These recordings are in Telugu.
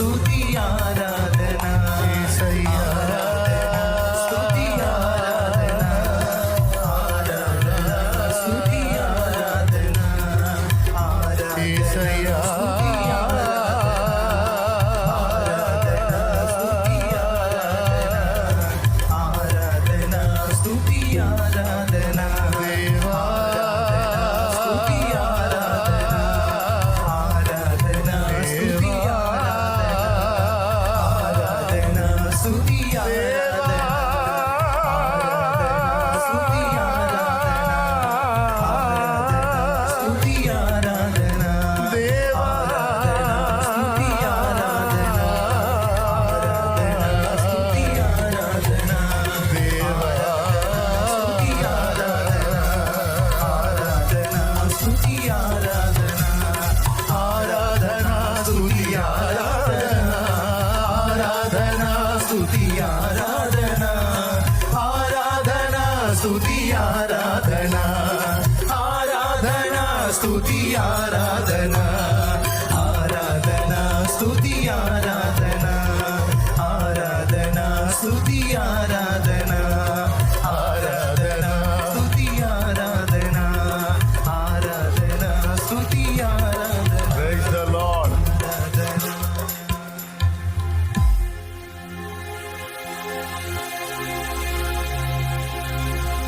స్తుతి ఆరాధన యేసయ్యా స్తుతి ఆరాధన ఆరాధన స్తుతి ఆరాధన ఆరాధన యేసయ్యా స్తుతి ఆరాధన ఆరాధన స్తుతి ఆరాధన ఆరాధన స్తుతి ఆరాధన ఆరాధన స్తుతి ఆరాధన ఆరాధన స్తుతి ఆరాధన ఆరాధన స్తుతి ఆరాధన ప్రైజ్ ది లార్డ్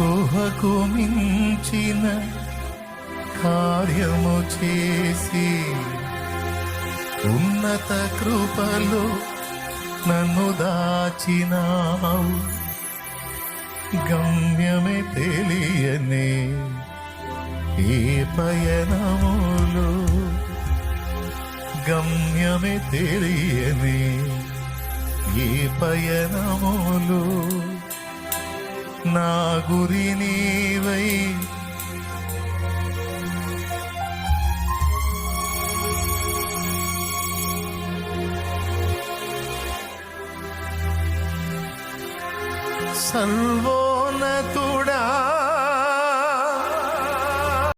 ఊహకు మించిన కార్యము చేసి ఉన్నత కృపలో నన్ను దాచినావు గమ్యమే తెలియనే ఏ పయనములు గమ్యమే తెలియనే ఏ పయనములు నా గురి నీవై సర్వోన్నతుడా